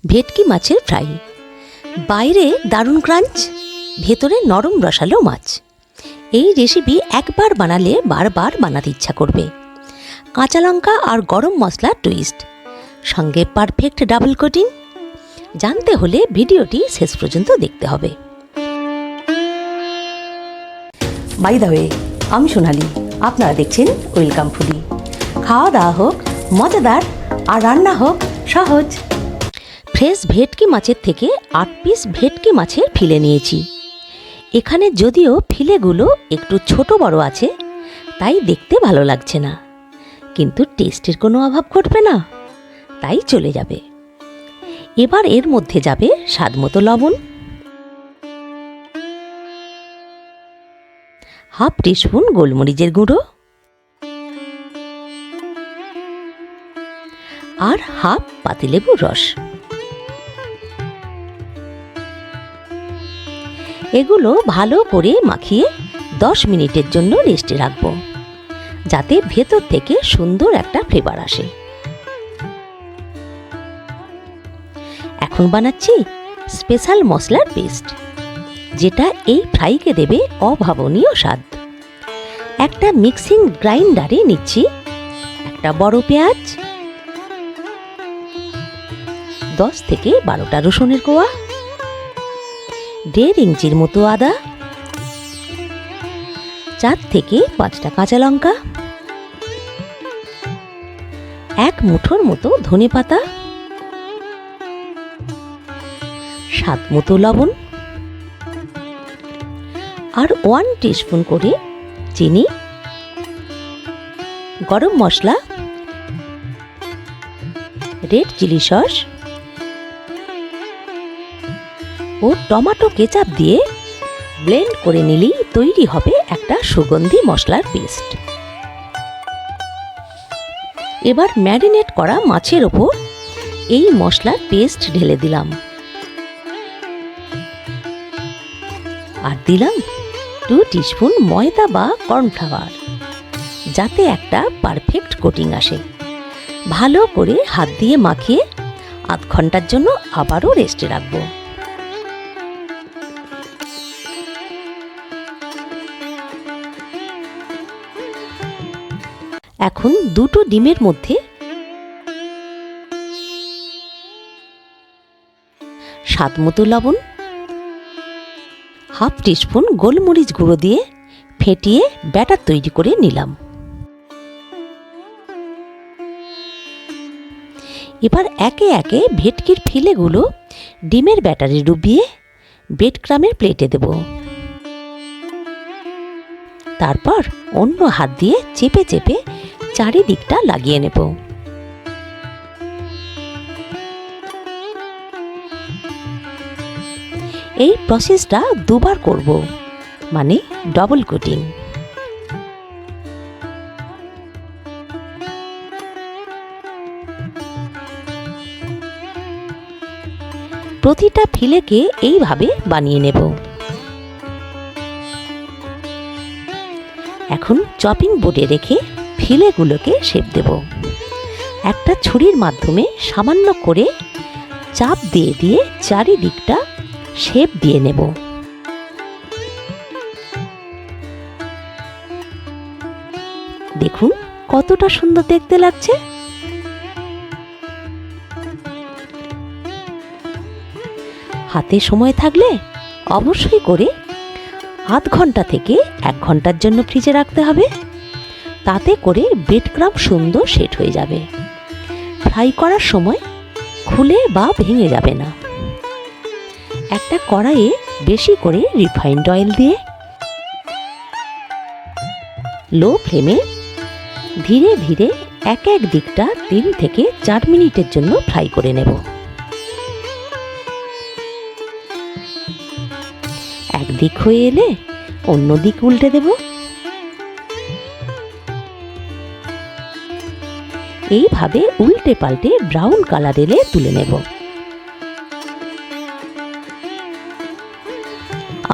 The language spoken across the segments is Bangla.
ভেটকি মাছের ফ্রাই। বাইরে দারুণ ক্রাঞ্চ, ভেতরে নরম রসালো মাছ। এই রেসিপি একবার বানালে বারবার বানাতে ইচ্ছা করবে। কাঁচা লঙ্কা আর গরম মশলা টুইস্ট, সঙ্গে পারফেক্ট ডাবল কোটিং। জানতে হলে ভিডিওটি শেষ পর্যন্ত দেখতে হবে। বাই দ্য ওয়ে, আমি সোনালি, আপনারা দেখছেন ওয়েলকাম ফুডি। খাওয়া দাওয়া হোক মজাদার আর রান্না হোক সহজ। ফ্রেশ ভেটকি মাছের থেকে 8 পিস ভেটকি মাছের ফিলে নিয়েছি। এখানে যদিও ফিলেগুলো একটু ছোট বড় আছে, তাই দেখতে ভালো লাগছে না, কিন্তু টেস্টের কোনো অভাব ঘটবে না, তাই চলে যাবে। এবার এর মধ্যে যাবে স্বাদমতো লবণ, হাফ টিস্পুন গোলমরিচের গুঁড়ো আর হাফ পাতিলেবুর রস। এগুলো ভালো করে মাখিয়ে 10 মিনিটের জন্য রেস্টে রাখব, যাতে ভেতর থেকে সুন্দর একটা ফ্লেভার আসে। এখন বানাচ্ছি স্পেশাল মশলার পেস্ট, যেটা এই ফ্রাইকে দেবে অভাবনীয় স্বাদ। একটা মিক্সিং গ্রাইন্ডারে নিচ্ছি একটা বড় পেঁয়াজ, 10 থেকে 12টা রসুনের কোয়া, 1.5 ইঞ্চির মতো আদা, 4 থেকে 5টা কাঁচা লঙ্কা, 1 মুঠোর মতো ধনেপাতা, স্বাদ মতো লবণ আর 1 টিস্পুন করে চিনি, গরম মশলা, রেড চিলি সস ও টমেটো কেচাপ দিয়ে ব্লেন্ড করে নিলেই তৈরি হবে একটা সুগন্ধি মশলার পেস্ট। এবার ম্যারিনেট করা মাছের ওপর এই মশলার পেস্ট ঢেলে দিলাম আর দিলাম 2 টিস্পুন ময়দা বা কর্নফ্লাওয়ার, যাতে একটা পারফেক্ট কোটিং আসে। ভালো করে হাত দিয়ে মাখিয়ে আধ ঘন্টার জন্য আবারও রেস্টে রাখবো। এখন 2টো ডিমের মধ্যে স্বাদ মতো লবণ, হাফ টিস্পুন গোলমরিচ গুঁড়ো দিয়ে ফেটিয়ে ব্যাটার তৈরি করে নিলাম। এবার একে একে ভেটকির ফিলেগুলো ডিমের ব্যাটারে ডুবিয়ে ব্রেড ক্রামের প্লেটে দেব। তারপর অন্য হাত দিয়ে চেপে চেপে চারিদিকটা লাগিয়ে নেব। এই প্রসেসটা 2বার করব, মানে ডবল কোটিং। প্রতিটা ফিলেকে এইভাবে বানিয়ে নেব। এখন চপিং বোর্ডে রেখে ফিলেগুলোকে শেপ দেব। একটা ছুরির মাধ্যমে সামান্য করে চাপ দিয়ে দিয়ে চারিদিকটা শেপ দিয়ে নেব। দেখুন কতটা সুন্দর দেখতে লাগছে। হাতে সময় থাকলে অবশ্যই করে আধ ঘন্টা থেকে 1 ঘন্টার জন্য ফ্রিজে রাখতে হবে, তাতে করে ব্রেড ক্রাম্ব সুন্দর সেট হয়ে যাবে। ফ্রাই করার সময় খুলে বা ভেঙে যাবে না। একটা কড়াইয়ে বেশি করে রিফাইন্ড অয়েল দিয়ে লো ফ্লেমে ধীরে ধীরে এক এক দিকটা 3 থেকে 4 মিনিটের জন্য ফ্রাই করে নেব। একদিক হয়ে এলে অন্য দিক উল্টে দেব। এইভাবে উল্টে পাল্টে ব্রাউন কালার এলে তুলে নেব।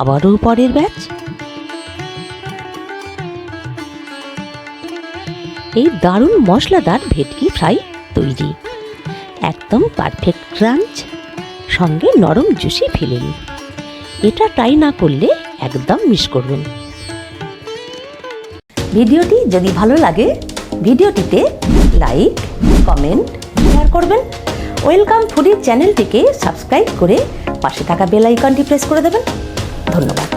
আবারও পরের ব্যাচ। এই দারুণ মশলাদার ভেটকি ফ্রাই তৈরি। একদম পারফেক্ট ক্রাঞ্চ সঙ্গে নরম জুসি ফিলিং। এটা ট্রাই না করলে একদম মিস করবেন। ভিডিওটি যদি ভালো লাগে ভিডিওটিতে লাইক, কমেন্ট, শেয়ার করবেন। ওয়েলকাম ফুডি চ্যানেলটিকে সাবস্ক্রাইব করে পাশে থাকা বেল আইকনটি প্রেস করে দেবেন। ধন্যবাদ।